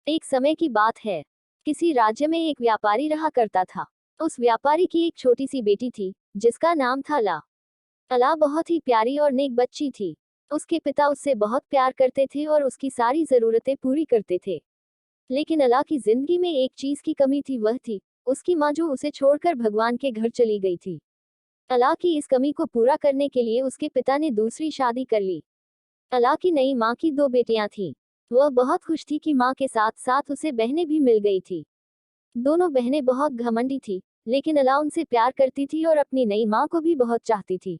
एक समय की बात है। किसी राज्य में एक व्यापारी रहा करता था। उस व्यापारी की एक छोटी सी बेटी थी, जिसका नाम था अला। अला बहुत ही प्यारी और नेक बच्ची थी। उसके पिता उससे बहुत प्यार करते थे और उसकी सारी जरूरतें पूरी करते थे। लेकिन अला की जिंदगी में एक चीज की कमी थी, वह थी उसकी माँ, जो उसे छोड़कर भगवान के घर चली गई थी। अला की इस कमी को पूरा करने के लिए उसके पिता ने दूसरी शादी कर ली। अला की नई माँ की दो बेटियां थीं। वह बहुत खुश थी कि माँ के साथ साथ उसे बहनें भी मिल गई थी। दोनों बहनें बहुत घमंडी थी, लेकिन अला उनसे प्यार करती थी और अपनी नई माँ को भी बहुत चाहती थी।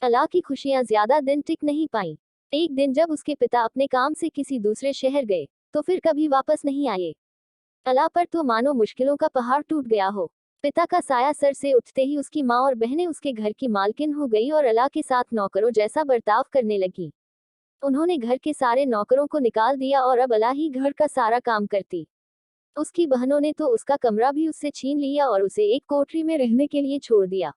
अला की खुशियां ज्यादा दिन टिक नहीं पाईं। एक दिन जब उसके पिता अपने काम से किसी दूसरे शहर गए, तो फिर कभी वापस नहीं आए। अला पर तो मानो मुश्किलों का पहाड़ टूट गया हो। पिता का साया सर से उठते ही उसकी माँ और बहनें उसके घर की मालकिन हो गई और अला के साथ नौकरों जैसा बर्ताव करने लगी। उन्होंने घर के सारे नौकरों को निकाल दिया और अब अला ही घर का सारा काम करती। उसकी बहनों ने तो उसका कमरा भी उससे छीन लिया और उसे एक कोठरी में रहने के लिए छोड़ दिया।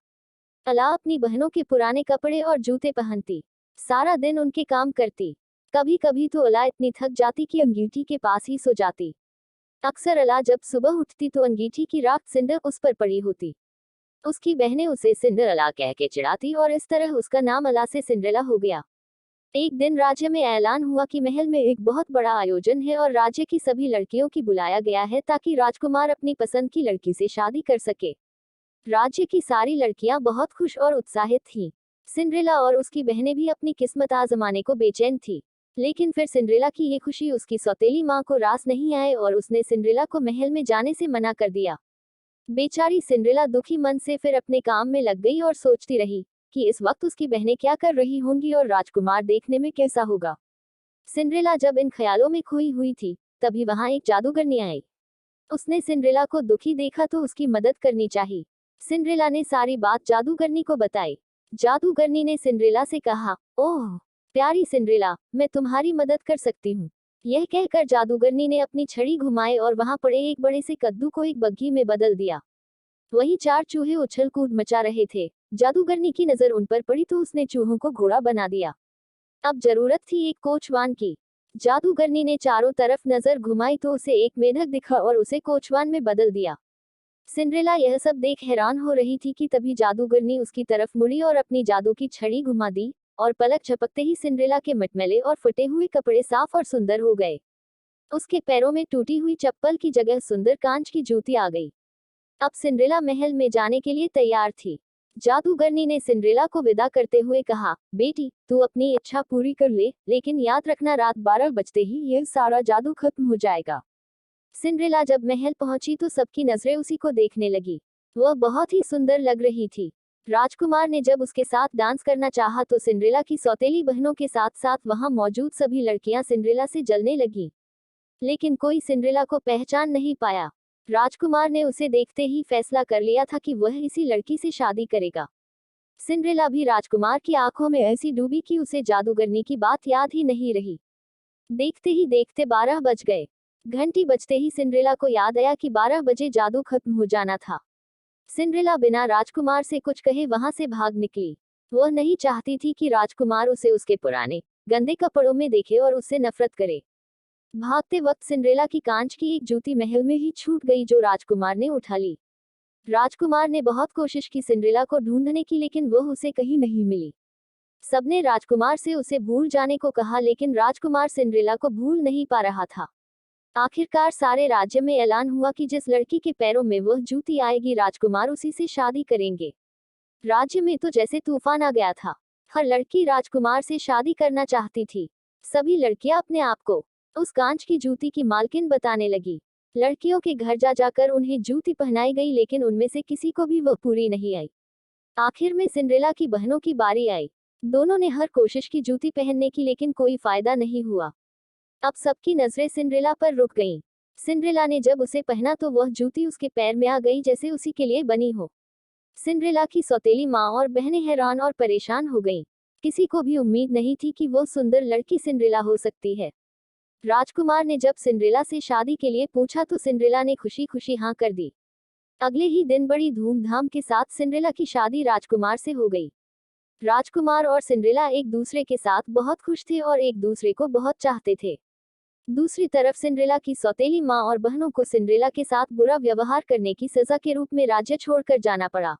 अला अपनी बहनों के पुराने कपड़े और जूते पहनती, सारा दिन उनके काम करती। कभी कभी तो अला इतनी थक जाती कि अंगीठी के पास ही सो जाती। अक्सर अला जब सुबह उठती तो अंगीठी की राख सिंडर उस पर पड़ी होती। उसकी बहनें उसे सिंडर अला कह के चिढ़ाती और इस तरह उसका नाम अला से सिंड्रेला हो गया। एक दिन राज्य में ऐलान हुआ कि महल में एक बहुत बड़ा आयोजन है और राज्य की सभी लड़कियों की बुलाया गया है, ताकि राजकुमार अपनी पसंद की लड़की से शादी कर सके। राज्य की सारी लड़कियां बहुत खुश और उत्साहित थीं। सिंड्रेला और उसकी बहनें भी अपनी किस्मत आजमाने को बेचैन थी। लेकिन फिर सिंड्रेला की ये खुशी उसकी सौतेली माँ को रास नहीं आए और उसने सिंड्रेला को महल में जाने से मना कर दिया। बेचारी सिंड्रेला दुखी मन से फिर अपने काम में लग गई और सोचती रही कि इस वक्त उसकी बहनें क्या कर रही होंगी और राजकुमार देखने में कैसा होगा। सिंड्रेला जब इन ख्यालों में खोई हुई थी, तभी वहां एक जादूगरनी आई। उसने सिंड्रेला को दुखी देखा तो उसकी मदद करनी चाहिए। सिंड्रेला ने सारी बात जादूगरनी को बताई। जादूगरनी ने सिंड्रेला से कहा, ओह प्यारी सिंड्रेला, मैं तुम्हारी मदद कर सकती हूँ। यह कहकर जादूगरनी ने अपनी छड़ी घुमाई और वहां पड़े एक बड़े से कद्दू को एक बग्घी में बदल दिया। वहीं चार चूहे उछल कूद मचा रहे थे। जादूगरनी की नजर उन पर पड़ी तो उसने चूहों को घोड़ा बना दिया। अब जरूरत थी एक कोचवान की। जादूगरनी ने चारों तरफ नजर घुमाई तो उसे एक मेढक दिखा और उसे कोचवान में बदल दिया। सिंड्रेला यह सब देख हैरान हो रही थी कि तभी जादूगरनी उसकी तरफ मुड़ी और अपनी जादू की छड़ी घुमा दी, और पलक झपकते ही सिंड्रेला के मटमैले और फटे हुए कपड़े साफ और सुंदर हो गए। उसके पैरों में टूटी हुई चप्पल की जगह सुंदर कांच की जूती आ गई। अब सिंड्रेला महल में जाने के लिए तैयार थी। जादूगरनी ने सिंड्रेला को विदा करते हुए कहा, बेटी तू अपनी इच्छा पूरी कर ले, लेकिन याद रखना रात 12 बजते ही यह सारा जादू खत्म हो जाएगा। सिंड्रेला जब महल पहुंची तो सबकी नजरें उसी को देखने लगी। वह बहुत ही सुंदर लग रही थी। राजकुमार ने जब उसके साथ डांस करना चाहा तो सिंड्रेला की सौतेली बहनों के साथ साथ वहां मौजूद सभी लड़कियां सिंड्रेला से जलने लगी। लेकिन कोई सिंड्रेला को पहचान नहीं पाया। राजकुमार ने उसे देखते ही फैसला कर लिया था कि वह इसी लड़की से शादी करेगा। सिंड्रेला भी राजकुमार की आंखों में ऐसी डूबी कि उसे जादूगरनी की बात याद ही नहीं रही। देखते ही देखते 12 बज गए। घंटी बजते ही सिंड्रेला को याद आया कि 12 बजे जादू खत्म हो जाना था। सिंड्रेला बिना राजकुमार से कुछ कहे वहां से भाग निकली। वह नहीं चाहती थी कि राजकुमार उसे उसके पुराने गंदे कपड़ों में देखे और उससे नफरत करे। भागते वक्त सिंड्रेला की कांच की एक जूती महल में ही छूट गई, जो राजकुमार ने उठा ली। राजकुमार ने बहुत कोशिश की सिंड्रेला को ढूंढने की, लेकिन वह उसे कहीं नहीं मिली। सबने राजकुमार से उसे भूल जाने को कहा, लेकिन राजकुमार सिंड्रेला को भूल नहीं पा रहा था। आखिरकार सारे राज्य में ऐलान हुआ कि जिस लड़की के पैरों में वह जूती आएगी, राजकुमार उसी से शादी करेंगे। राज्य में तो जैसे तूफान आ गया था। हर लड़की राजकुमार से शादी करना चाहती थी। सभी लड़कियां अपने आप को उस कांच की जूती की मालकिन बताने लगी। लड़कियों के घर जा जाकर उन्हें जूती पहनाई गई, लेकिन उनमें से किसी को भी वह पूरी नहीं आई। आखिर में सिंड्रेला की बहनों की बारी आई। दोनों ने हर कोशिश की जूती पहनने की, लेकिन कोई फायदा नहीं हुआ। अब सबकी नजरें सिंड्रेला पर रुक गईं। सिंड्रेला ने जब उसे पहना तो वह जूती उसके पैर में आ गई जैसे उसी के लिए बनी हो। सिंड्रेला की सौतेली माँ और बहनें हैरान और परेशान हो गईं। किसी को भी उम्मीद नहीं थी कि वह सुंदर लड़की सिंड्रेला हो सकती है। राजकुमार ने जब सिंड्रेला से शादी के लिए पूछा तो सिंड्रेला ने खुशी खुशी हाँ कर दी। अगले ही दिन बड़ी धूमधाम के साथ सिंड्रेला की शादी राजकुमार से हो गई। राजकुमार और सिंड्रेला एक दूसरे के साथ बहुत खुश थे और एक दूसरे को बहुत चाहते थे। दूसरी तरफ सिंड्रेला की सौतेली माँ और बहनों को सिंड्रेला के साथ बुरा व्यवहार करने की सजा के रूप में राज्य छोड़कर जाना पड़ा।